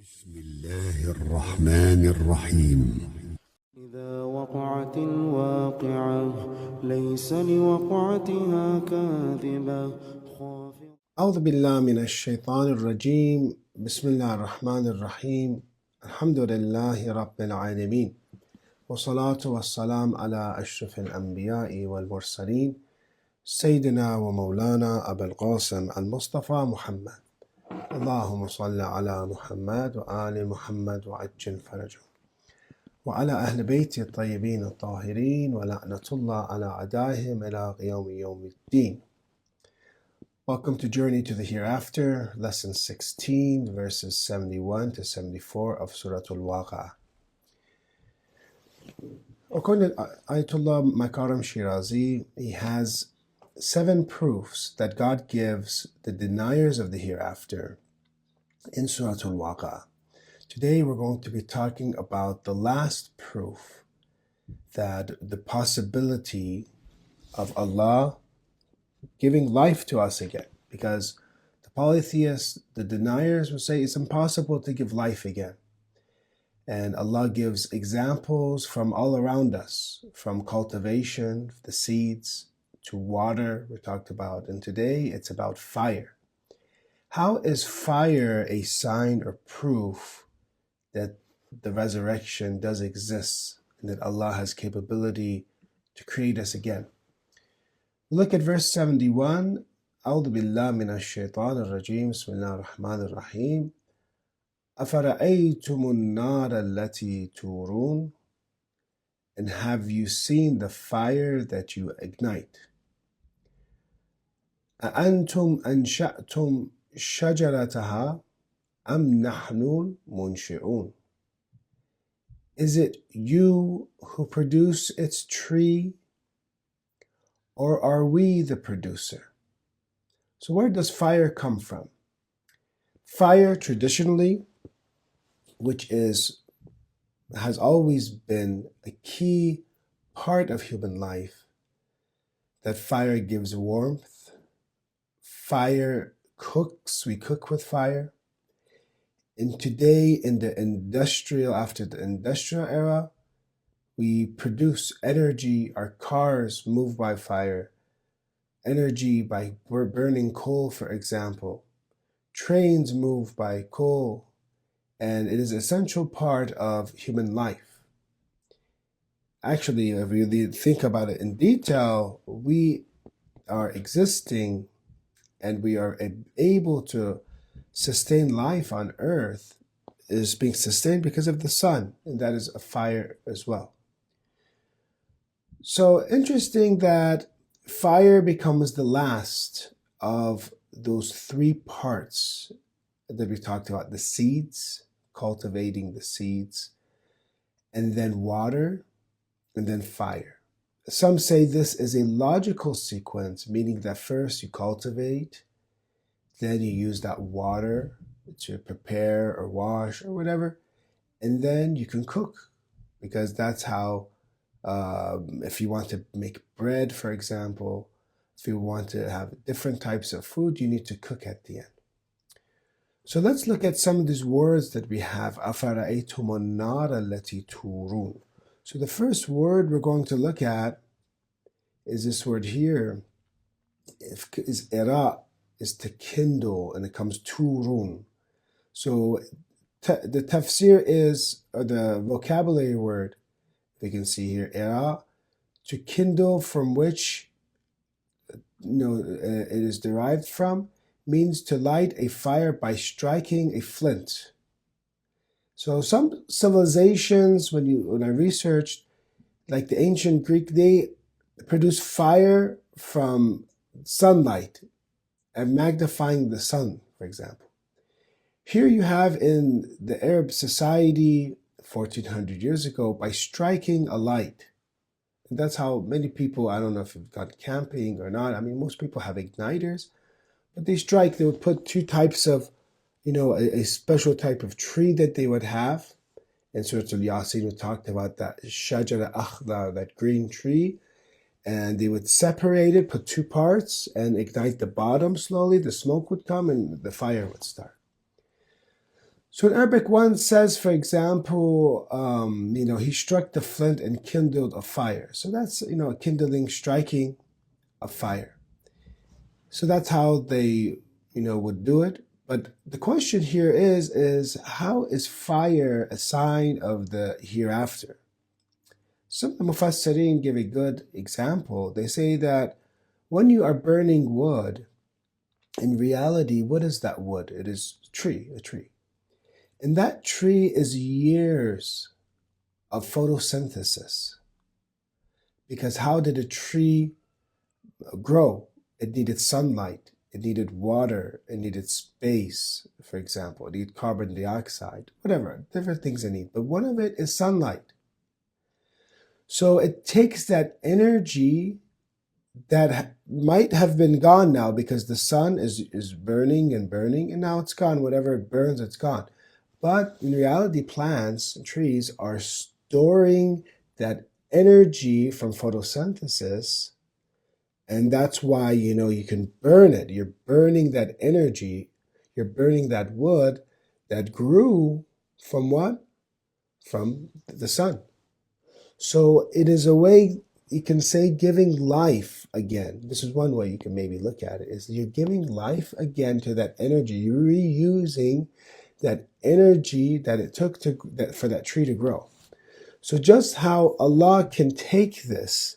بسم الله الرحمن الرحيم. إذا وقعت الواقعة ليس لوقعتها كاذبة خافضة. أعوذ بالله من الشيطان الرجيم. بسم الله الرحمن الرحيم. الحمد لله رب العالمين، والصلاة والسلام على أشرف الأنبياء والمرسلين سيدنا ومولانا أبا القاسم المصطفى محمد. اللهم صل على محمد وآل محمد وعجل فرجه، وعلى أهل بيت الطيبين الطاهرين، ولعنة الله على أعدائهم إلى يوم الدين. Welcome to Journey to the Hereafter, Lesson 16, verses 71 to 74 of Surah Al-Waqia. According to Ayatollah Makaram Shirazi, he has 7 proofs that God gives the deniers of the Hereafter in Surah Al-Waqia. Today we're going to be talking about the last proof, that the possibility of Allah giving life to us again, because the polytheists, the deniers, will say it's impossible to give life again. And Allah gives examples from all around us, from cultivation, the seeds, to water we talked about, and today it's about fire. How is fire a sign or proof that the resurrection does exist and that Allah has capability to create us again? Look at verse 71. أعوذ بالله من الشيطان الرجيم. بسم الله الرحمن الرحيم. أفرأيتم النار التي تورون? And have you seen the fire that you ignite? أأنتم أنشأتم شجرتها أم نحن المنشئون? Is it you who produce its tree, or are we the producer? So where does fire come from? Fire traditionally, which has always been a key part of human life, that fire gives warmth, fire cooks, we cook with fire. And today after the industrial era, we produce energy, our cars move by fire, energy by burning coal, for example. Trains move by coal, and it is an essential part of human life. Actually, if you think about it in detail, we are existing and we are able to sustain life on earth is being sustained because of the sun, and that is a fire as well. So interesting that fire becomes the last of those 3 parts that we talked about: the seeds, cultivating the seeds, and then water, and then fire. Some say this is a logical sequence, meaning that first you cultivate, then you use that water to prepare or wash or whatever, and then you can cook, because that's how, if you want to make bread, for example, if you want to have different types of food, you need to cook at the end. So let's look at some of these words that we have. أَفَرَأَيْتُمُ النَّارَ الَّتِي تُورُونَ. So the first word we're going to look at is this word here. Is ira, is to kindle, and it comes turun. So the tafsir is, or the vocabulary word, we can see here, ira, to kindle, from which it is derived from, means to light a fire by striking a flint. So some civilizations, when I researched, like the ancient Greek, they produce fire from sunlight and magnifying the sun, for example. Here you have in the Arab society 1400 years ago, by striking a light. And that's how many people, I don't know if you've gone camping or not, I mean, most people have igniters, but they would put 2 types of, a special type of tree that they would have. And Surah Al-Yasin, we talked about that shajara akhdar, that green tree, and they would separate it, put 2 parts, and ignite the bottom slowly. The smoke would come and the fire would start. So in Arabic, one says, for example, he struck the flint and kindled a fire. So that's, kindling, striking a fire. So that's how they, would do it. But the question here is how is fire a sign of the hereafter? Some of the Mufassirin give a good example. They say that when you are burning wood, in reality, what is that wood? It is a tree. And that tree is years of photosynthesis. Because how did a tree grow? It needed sunlight, it needed water, it needed space, for example. It needed carbon dioxide, whatever, different things it needs. But one of it is sunlight. So it takes that energy that might have been gone now because the sun is burning and burning, and now it's gone. Whatever it burns, it's gone. But in reality, plants and trees are storing that energy from photosynthesis, and that's why, you can burn it. You're burning that energy. You're burning that wood that grew from what? From the sun. So it is a way you can say giving life again. This is one way you can maybe look at it, is you're giving life again to that energy. You're reusing that energy that it took for that tree to grow. So just how Allah can take this,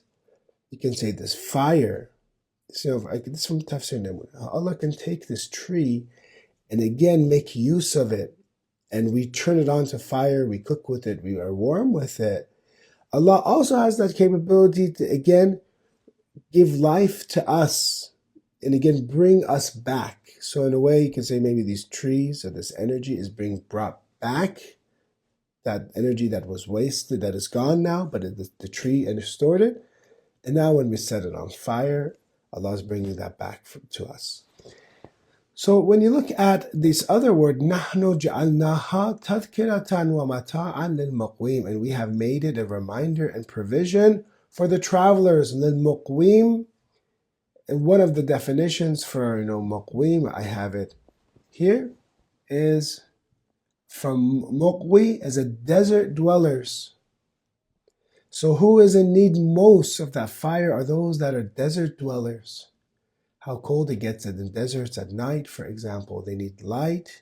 you can say this fire. So this is from Tafsir Namun. Allah can take this tree and again make use of it, and we turn it on to fire, we cook with it, we are warm with it. Allah also has that capability to, again, give life to us and, again, bring us back. So in a way, you can say maybe these trees or this energy is being brought back, that energy that was wasted, that is gone now, but the tree stored it. And now when we set it on fire, Allah is bringing that back to us. So when you look at this other word, نَحْنُ جَعَلْنَاهَا تَذْكِرَةً وَمَتَاعًا لِلْمُقْوِيمِ, and we have made it a reminder and provision for the travelers, لِلْمُقْوِيمِ. And one of the definitions for, muqwim, I have it here, is from muqwi as a desert dwellers. So who is in need most of that fire are those that are desert dwellers. How cold it gets in the deserts at night, for example. They need light,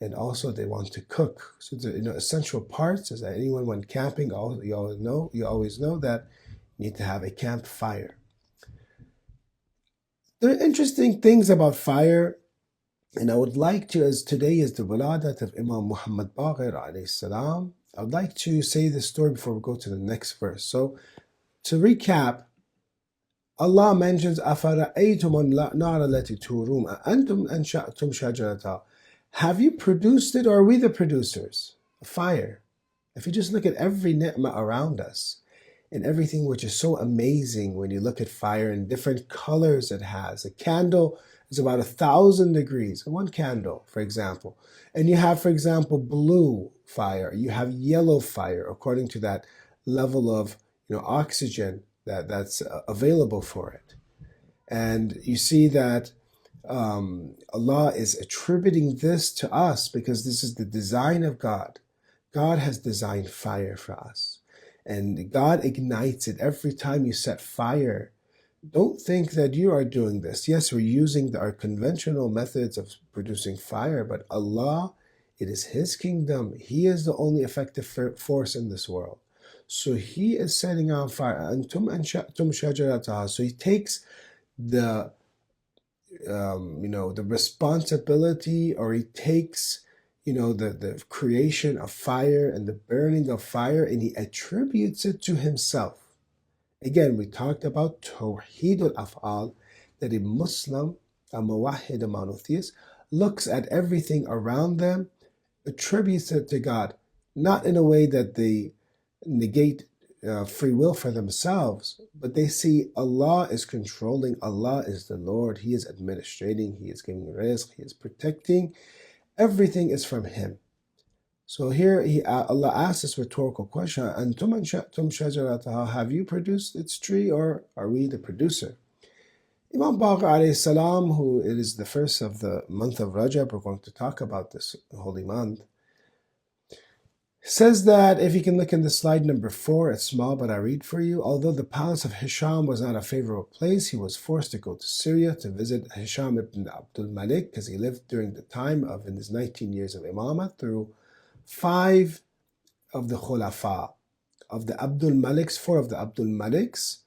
and also they want to cook. So the essential parts is that anyone went camping, you always know that you need to have a campfire. There are interesting things about fire, and I would like to, as today is the wiladat of Imam Muhammad Baqir alayhi salam, I would like to say this story before we go to the next verse. So to recap, Allah mentions أَفَرَأَيْتُمُ النَّارَ الَّتِي تُورُونَ أَأَنْتُمْ أَنشَأْتُمْ شَجَرَتَهَا. Have you produced it, or are we the producers? Fire. If you just look at every ni'mah around us and everything which is so amazing when you look at fire and different colors it has. A candle is about 1,000 degrees, one candle, for example. And you have, for example, blue fire. You have yellow fire, according to that level of oxygen that's available for it. And you see that Allah is attributing this to us because this is the design of God. God has designed fire for us, and God ignites it every time you set fire. Don't think that you are doing this. Yes, we're using our conventional methods of producing fire, but Allah, it is His kingdom. He is the only effective force in this world. So He is setting on fire. أَنْتُمْ أَنشَأْتُمْ شَجَرَتَهَا. So He takes the responsibility, or He takes the creation of fire and the burning of fire, and He attributes it to Himself. Again, we talked about Tawheed al-Af'al, that a Muslim, a Muwahhid, a monotheist, looks at everything around them, attributes it to God, not in a way that they negate free will for themselves, but they see Allah is controlling, Allah is the Lord, He is administrating, He is giving rizq, He is protecting, everything is from Him. So here Allah asks this rhetorical question, أَنْتُمْ أَنشَأْتُمْ شَجَرَتَهَا. Have you produced its tree, or are we the producer? Imam Baqir alayhi salam, who it is the first of the month of Rajab, we're going to talk about this holy month, says that, if you can look in the slide number 4, it's small, but I read for you. Although the palace of Hisham was not a favorable place, he was forced to go to Syria to visit Hisham ibn Abdul Malik, because he lived during the time of in his 19 years of Imamah through 5 of the Khulafa of the Abdul Maliks, 4 of the Abdul Maliks.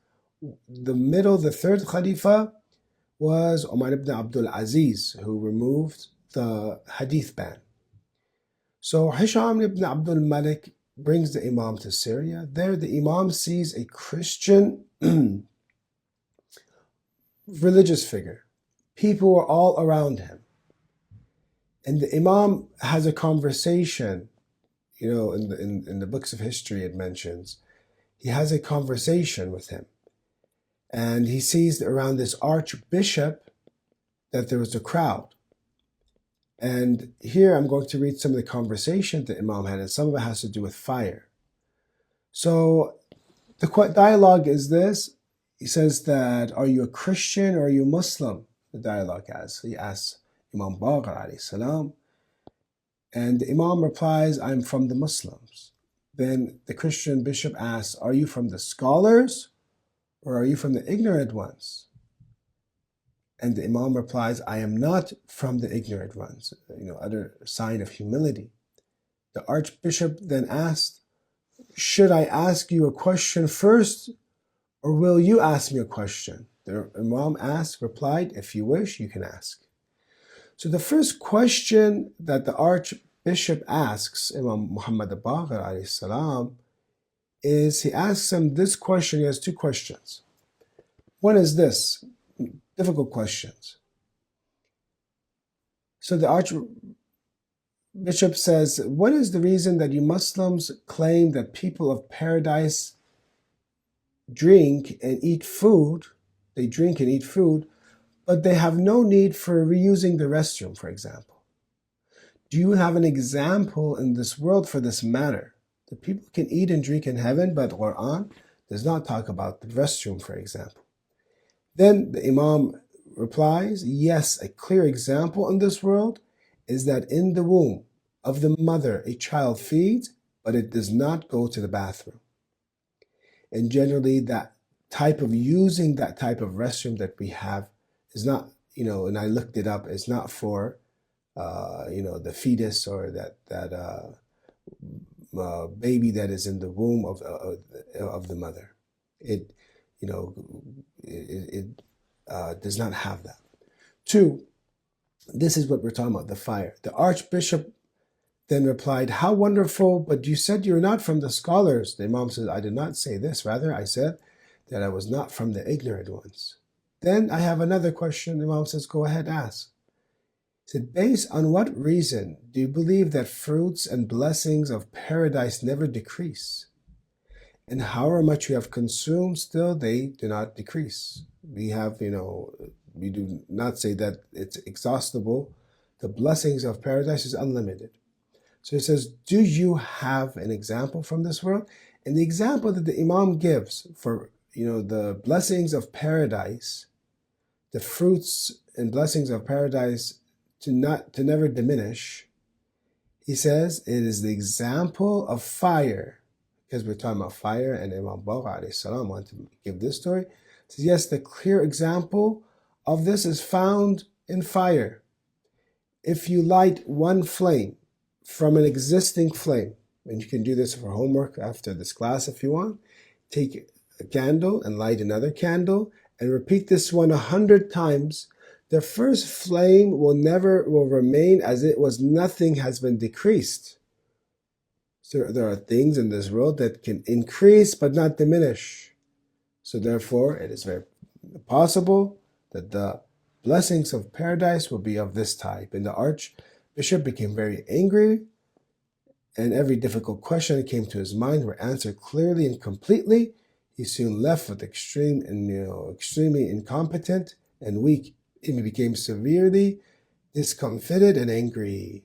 The third Khalifa was Umar ibn Abdul Aziz, who removed the hadith ban. So Hisham ibn Abdul Malik brings the Imam to Syria. There the Imam sees a Christian religious figure. People are all around him. And the Imam has a conversation, in the books of history it mentions. He has a conversation with him. And he sees around this archbishop that there was a crowd. And here I'm going to read some of the conversation that Imam had, and some of it has to do with fire. So the dialogue is this. He says that, are you a Christian or are you a Muslim? The dialogue he asks Imam Baqir alayhi salam. And the Imam replies, I'm from the Muslims. Then the Christian bishop asks, are you from the scholars or are you from the ignorant ones? And the Imam replies, I am not from the ignorant ones. Other sign of humility. The archbishop then asked, should I ask you a question first, or will you ask me a question? The Imam replied, if you wish, you can ask. So the first question that the archbishop asks Imam Muhammad Baqir alayhi salam is, he asks him this question. He has 2 questions. One is this, difficult questions. So the archbishop says, what is the reason that you Muslims claim that people of paradise drink and eat food, but they have no need for reusing the restroom, for example? Do you have an example in this world for this matter? The people can eat and drink in heaven, but Quran does not talk about the restroom, for example. Then the Imam replies, yes, a clear example in this world is that in the womb of the mother a child feeds, but it does not go to the bathroom. And generally that type of using that type of restroom that we have is not, and I looked it up, it's not for, the fetus or that baby that is in the womb of the mother. It does not have that. 2, this is what we're talking about, the fire. The archbishop then replied, how wonderful, but you said you're not from the scholars. The Imam says, I did not say this. Rather, I said that I was not from the ignorant ones. Then I have another question. The Imam says, go ahead, ask. He said, based on what reason do you believe that fruits and blessings of paradise never decrease? And however much you have consumed, still they do not decrease. We have, we do not say that it's exhaustible. The blessings of paradise is unlimited. So he says, do you have an example from this world? And the example that the Imam gives for, the blessings of paradise, the fruits and blessings of paradise to never diminish, he says it is the example of fire. Because we're talking about fire, and Imam Baqir alayhi salam wanted to give this story. He says, yes, the clear example of this is found in fire. If you light one flame from an existing flame, and you can do this for homework after this class if you want, take a candle and light another candle and repeat this one 100 times, the first flame will remain as it was, nothing has been decreased. So there are things in this world that can increase but not diminish. So therefore, it is very possible that the blessings of paradise will be of this type. And the archbishop became very angry, and every difficult question that came to his mind were answered clearly and completely. He soon left with extremely incompetent and weak. He became severely discomfited and angry.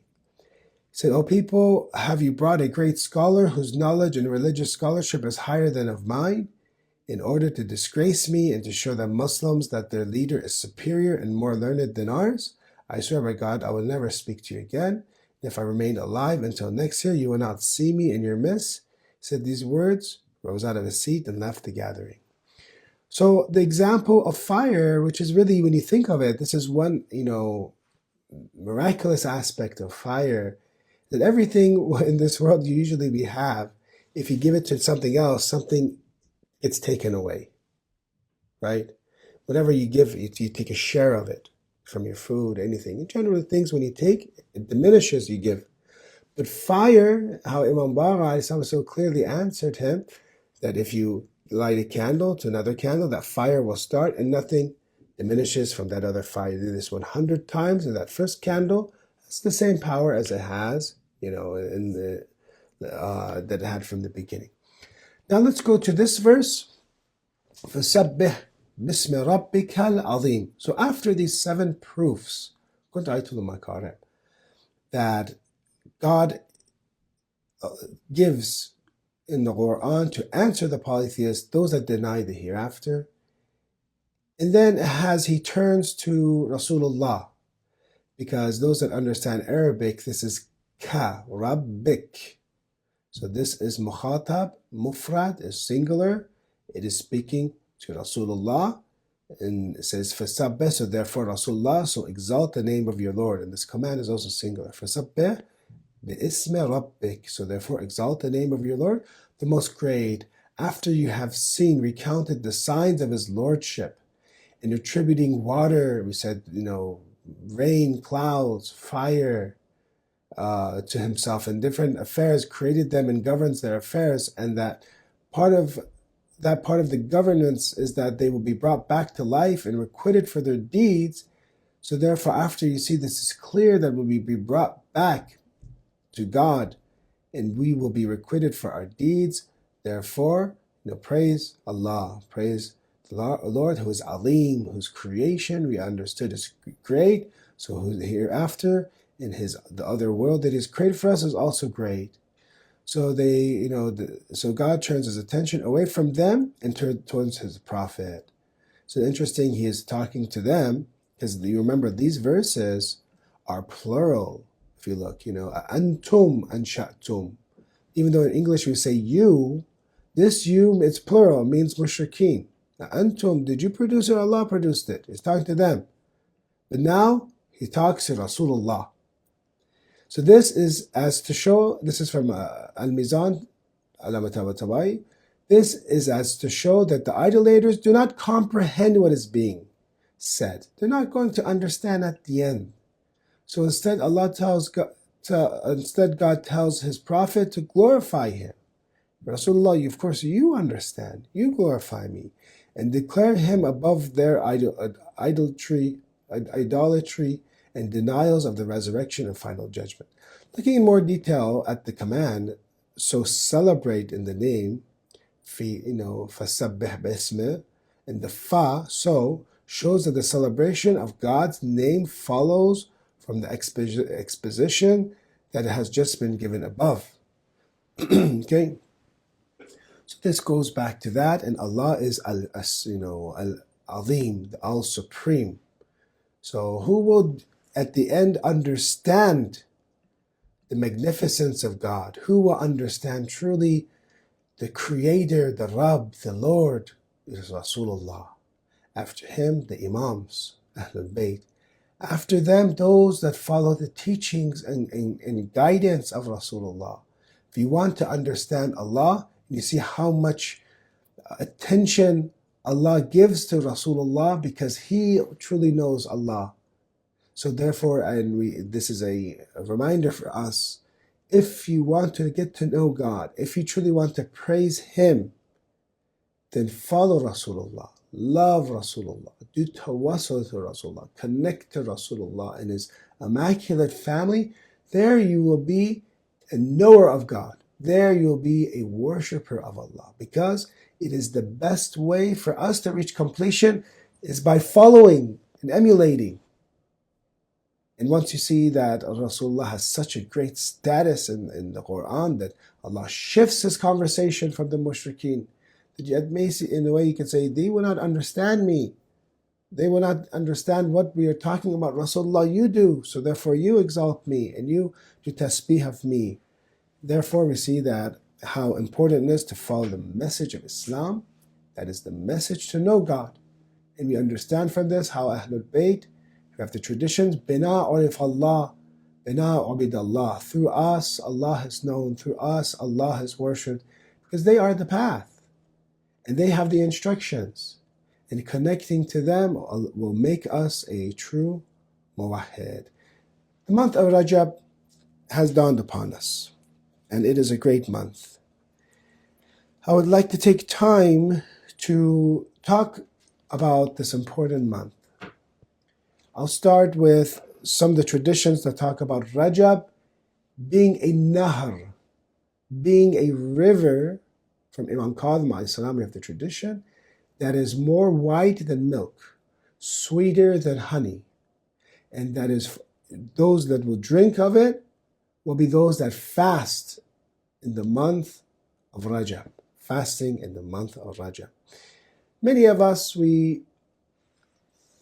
He said, O people, have you brought a great scholar whose knowledge and religious scholarship is higher than of mine, in order to disgrace me and to show the Muslims that their leader is superior and more learned than ours? I swear by God, I will never speak to you again. If I remain alive until next year, you will not see me in your midst. He said these words, rose out of his seat, and left the gathering. So the example of fire, which is really, when you think of it, this is one, miraculous aspect of fire, that everything in this world usually we have, if you give it to something else, something gets taken away, right? Whatever you give, you take a share of it from your food, anything. In general, things when you take, it diminishes, you give. But fire, how Imam Bara so clearly answered him, that if you light a candle to another candle, that fire will start and nothing diminishes from that other fire. You do this 100 times in that first candle, it's the same power as it has, in that it had from the beginning. Now let's go to this verse. فَسَبِّحْ بِسْمِ رَبِّكَ الْعَظِيمِ. So after these 7 proofs, that God gives in the Quran to answer the polytheists, those that deny the hereafter. And then as he turns to Rasulullah, because those that understand Arabic, this is ka, rabbik. So this is mukhatab, mufrad is singular. It is speaking to Rasulullah. And it says fasabbih, so therefore Rasulullah, so exalt the name of your Lord. And this command is also singular. Fasabbih bi'ismi rabbik, so therefore exalt the name of your Lord, the most great, after you have recounted the signs of his lordship, and attributing water, we said, rain, clouds, fire, to himself, and different affairs, created them and governs their affairs, and that part of the governance is that they will be brought back to life and requited for their deeds. So therefore, after you see this is clear that we'll be brought back to God and we will be requited for our deeds, therefore, praise Allah, praise the Lord who is Alim, whose creation we understood is great, so who hereafter in the other world that He's created for us is also great. So so God turns His attention away from them and towards His Prophet. So interesting, He is talking to them, because you remember these verses are plural. If you look, antum anshatum. Even though in English we say you, this you, it's plural, means mushrikeen. Now, antum, did you produce it or Allah produced it? He's talking to them. But now He talks to Rasulullah. So this is as to show, this is from Al-Mizan, Alamat al-Tabai. This is as to show that the idolaters do not comprehend what is being said. They're not going to understand at the end. So instead, God tells His Prophet to glorify Him. Rasulullah, of course, you understand. You glorify me. And declare Him above their idolatry and denials of the resurrection and final judgment. Looking in more detail at the command, so celebrate in the name, fasabbih bismih, and the fa, so, shows that the celebration of God's name follows from the exposition that has just been given above. Okay? So this goes back to that, and Allah is Al-Azim, the All-Supreme. So who will at the end understand the magnificence of God? Who will understand truly the Creator, the Rabb, the Lord? It is Rasulullah. After him, the Imams, Ahlul Bayt. After them, those that follow the teachings and guidance of Rasulullah. If you want to understand Allah, you see how much attention Allah gives to Rasulullah, because he truly knows Allah. So therefore, this is a reminder for us, if you want to get to know God, if you truly want to praise Him, then follow Rasulullah, love Rasulullah, do tawassul to Rasulullah, connect to Rasulullah and His immaculate family. There you will be a knower of God. There you will be a worshipper of Allah, because it is the best way for us to reach completion is by following and emulating. And once you see that Rasulullah has such a great status in the Quran, that Allah shifts His conversation from the mushrikeen, that in a way you can say, they will not understand me. They will not understand what we are talking about. Rasulullah, you do, so therefore you exalt me and you do tasbih of me. Therefore we see that how important it is to follow the message of Islam. That is the message to know God. And we understand from this how Ahlul Bayt, we have the traditions, Bina urif Allah, Bina ubid Allah. Through us, Allah is known. Through us, Allah is worshipped. Because they are the path. And they have the instructions. And connecting to them will make us a true muwahhid. The month of Rajab has dawned upon us. And it is a great month. I would like to take time to talk about this important month. I'll start with some of the traditions that talk about Rajab being a nahar, being a river. From Imam Kadhim alayhi salam, we have the tradition that is more white than milk, sweeter than honey, and that is those that will drink of it will be those that fast in the month of Rajab, fasting in the month of Rajab. Many of us, we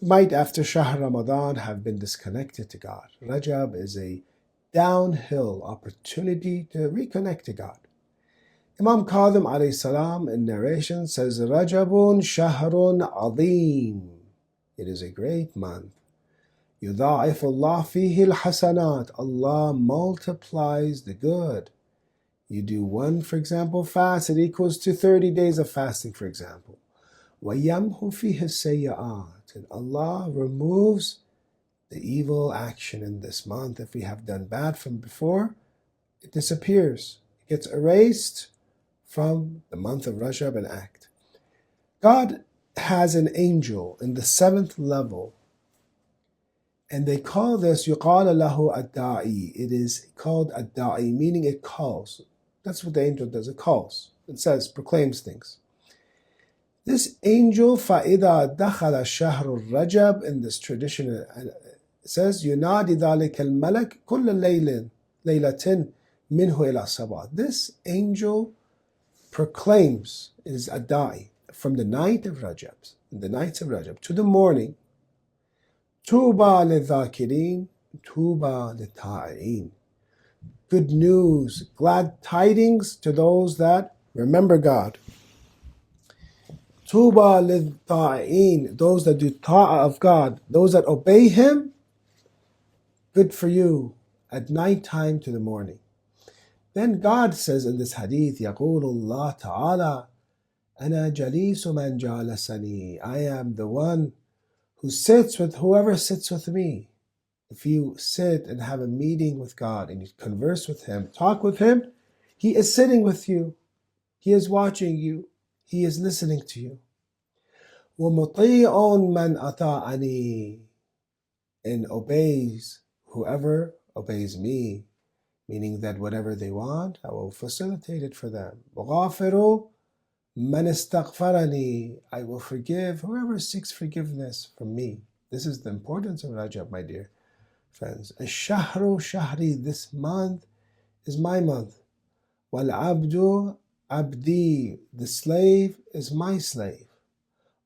might after Shahr Ramadan have been disconnected to God. Rajab is a downhill opportunity to reconnect to God. Imam Kadhim alayhi salam in narration says, Rajabun shahrun azim. It is a great month. Yudha'if Allah fihi al-hasanat. Allah multiplies the good. You do one, for example, fast, it equals to 30 days of fasting, for example. وَيَمْهُ فِيهِ السَّيِّئَاتِ. And Allah removes the evil action in this month. If we have done bad from before, it disappears. It gets erased from the month of Rajab and act. God has an angel in the 7th level, and they call this يُقَالَ لَهُ الدَّاعِي. It is called الدَّاعِي, meaning it calls. That's what the angel does, it calls. It says, proclaims things. This angel, فَإِذَا دَخَلَ شَهْرُ الرَّجَبِ, in this tradition, it says, يُنَادِ ذَلِكَ الْمَلَكِ كُلَّ لَيْلَةٍ مِنْهُ إِلَى الصَّبَاحِ. This angel proclaims, it is a da'i, from the night of Rajab, the nights of Rajab, to the morning, Tuba lidhakirin, Tuba lita'in. Good news, glad tidings to those that remember God. Tuba lidha'in, those that do ta'ah of God, those that obey Him, good for you, at night time to the morning. Then God says in this hadith, يقول الله تعالى, أنا جليس من جالسني. I am the one who sits with whoever sits with me. If you sit and have a meeting with God and you converse with Him, talk with Him, He is sitting with you. He is watching you. He is listening to you. وَمُطِيعٌ مَنْ أَطَاعَنِي. And obeys whoever obeys me. Meaning that whatever they want, I will facilitate it for them. وَغَافِرُ مَنْ اسْتَغْفَرَنِي. I will forgive whoever seeks forgiveness from me. This is the importance of Rajab, my dear friends. الشهر شهري, this month is my month. وَالْعَبْدُ عَبْدِي, the slave is my slave.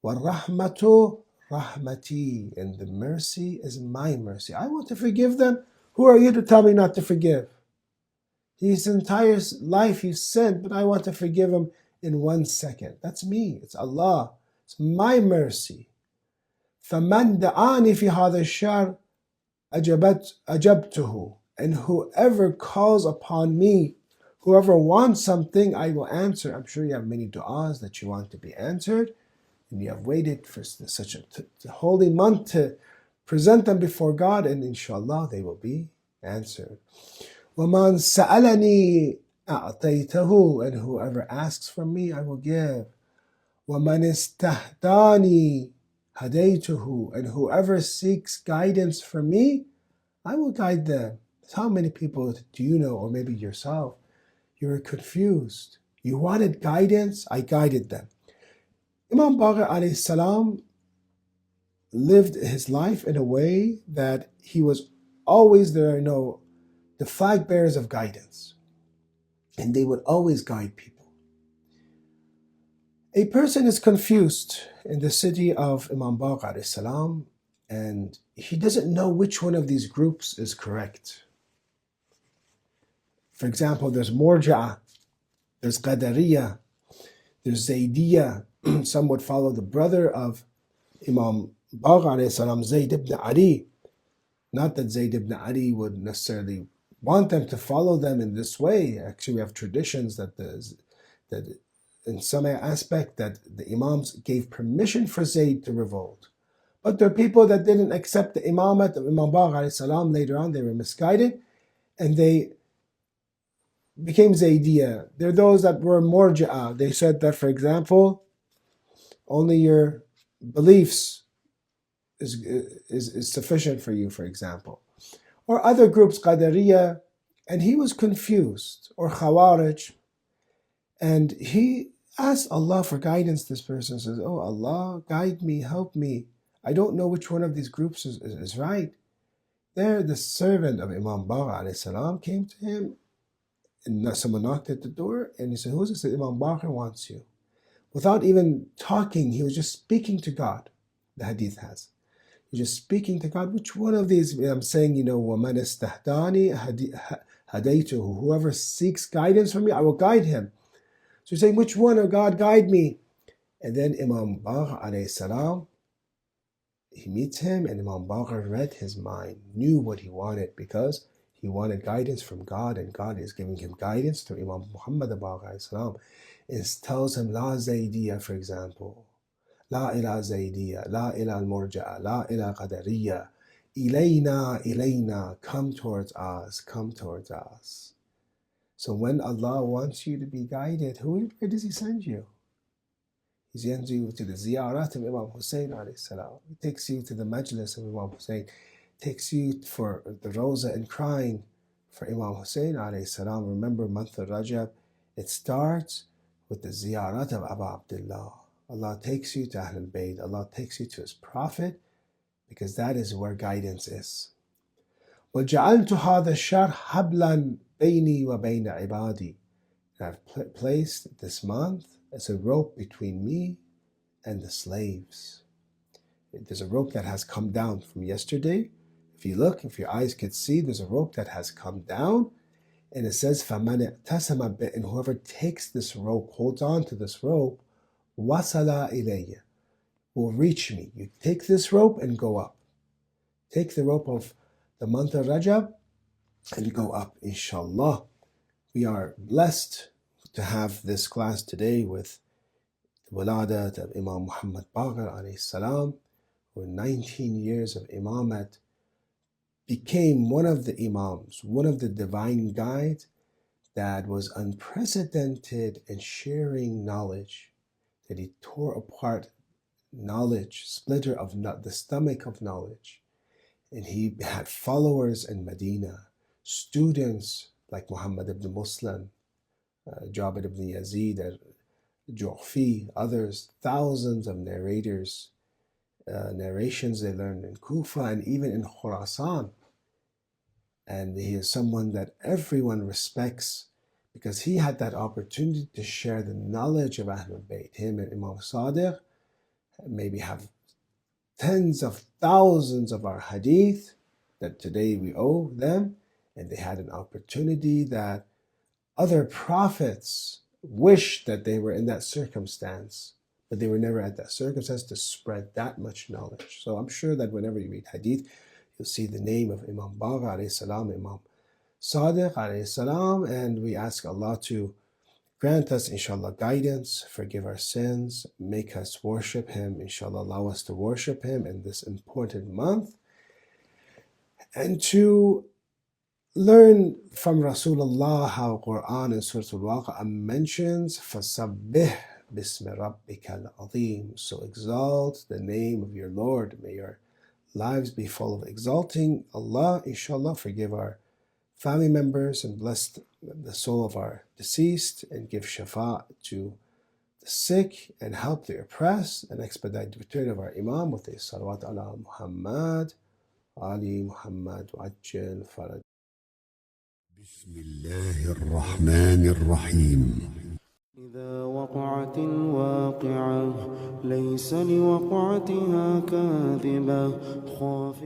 وَالرَّحْمَةُ رَحْمَتِي, and the mercy is my mercy. I want to forgive them. Who are you to tell me not to forgive? His entire life he sinned, but I want to forgive him in 1 second. That's me. It's Allah. It's my mercy. فَمَنْ دَعَانِ فِي هَذَا الشَّهْرِ أَجَبْتُهُ. And whoever calls upon me, whoever wants something, I will answer. I'm sure you have many du'as that you want to be answered, and you have waited for such a holy month to present them before God, and inshallah they will be answered. وَمَنْ سَأَلَنِي أَعْطَيْتَهُ. And whoever asks from me, I will give. وَمَنْ اسْتَهْدَانِي هَدَيْتُهُ. And whoever seeks guidance from me, I will guide them. How many people do you know, or maybe yourself, you were confused? You wanted guidance, I guided them. Imam Baqir alayhi salam lived his life in a way that he was always there, the flag bearers of guidance. And they would always guide people. A person is confused in the city of Imam Baqir alayhi salam, and he doesn't know which one of these groups is correct. For example, there's Murja'a, there's Qadariyah, there's Zaydiyah. Some would follow the brother of Imam Baqir alayhi salam, Zayd ibn Ali. Not that Zayd ibn Ali would necessarily want them to follow them in this way. Actually, we have traditions that in some aspect that the Imams gave permission for Zayd to revolt. But there are people that didn't accept the imamat of Imam Baqir alayhi salam. Later on, they were misguided, and they became Zaydiyah. There are those that were Murja'a. They said that, for example, only your beliefs is sufficient for you, for example. Or other groups, Qadariyah, and he was confused. Or Khawarij, and he asked Allah for guidance. This person says, "Oh Allah, guide me, help me. I don't know which one of these groups is right." There, the servant of Imam Baqir alayhi salam came to him, and someone knocked at the door, and he said, "Who's this?" He said, "Imam Baqir wants you." Without even talking, he was just speaking to God. The hadith has. He's just speaking to God. Which one of these? I'm saying, وَمَنْ اسْتَهْدَانِي هَدَيْتُهُ. Whoever seeks guidance from me, I will guide him. So he's saying, which one, oh God, guide me? And then Imam Baqir alayhi salam, he meets him, and Imam Baqir read his mind, knew what he wanted, because he wanted guidance from God, and God is giving him guidance through Imam Muhammad Baqir alayhi salam. It tells him, La Zaydiyah, for example. La ila Zaydiyah, la ila al-Murja'a, la ila Qadariyah. Ilayna, come towards us, come towards us. So when Allah wants you to be guided, where does He send you? He sends you to the ziyarat of Imam Hussein alayhi salam. He takes you to the majlis of Imam Hussein. Takes you for the Rosa and crying for Imam Hussein alayhi salam. Remember, month of Rajab, it starts with the ziyarat of Abu Abdullah. Allah takes you to Ahlul Bayt. Allah takes you to His Prophet, because that is where guidance is. وَجَعَلْتُ هَذَا الشَّهْرَ حَبْلًا بَيْنِي وَبَيْنَ عِبَادِي. I've placed this month as a rope between me and the slaves. There's a rope that has come down from yesterday. If you look, if your eyes could see, there's a rope that has come down, and it says, فَمَنِ اعْتَسَمَ بِهِ. And whoever takes this rope, holds on to this rope, وَصَلَ إِلَيَّ, will reach me. You take this rope and go up. Take the rope of the month of Rajab and go up, inshallah. We are blessed to have this class today with the Waladat of Imam Muhammad Baqir alayhi salam, who in 19 years of imamat became one of the imams, one of the divine guides that was unprecedented in sharing knowledge, that he tore apart knowledge, splitter of the stomach of knowledge. And he had followers in Medina, students like Muhammad ibn Muslim, Jabir ibn Yazid, Ju'fi, others, thousands of narrations they learned in Kufa and even in Khurasan. And he is someone that everyone respects, because he had that opportunity to share the knowledge of Ahlul Bayt. Him and Imam Sadiq maybe have tens of thousands of our hadith that today we owe them, and they had an opportunity that other prophets wished that they were in that circumstance, but they were never at that circumstance to spread that much knowledge. So I'm sure that whenever you read hadith, you'll see the name of Imam Baqir alayhi salam, Imam Sadiq alayhi salam, and we ask Allah to grant us, inshallah, guidance, forgive our sins, make us worship Him, inshallah, allow us to worship Him in this important month, and to learn from Rasulullah how Quran in Surah Al-Waqia mentions, فَسَبِّحْ بِسْمِ رَبِّكَ الْعَظِيمِ. So exalt the name of your Lord. May your lives be full of exalting Allah. Inshallah, forgive our family members and bless the soul of our deceased, and give shafa to the sick, and help the oppressed, and expedite the return of our Imam with a salawat ala Muhammad, Ali Muhammad, wa ajjal faraj. بسم الله الرحمن الرحيم إذا وقعت الواقعة ليس لوقعتها كاذبة خافضة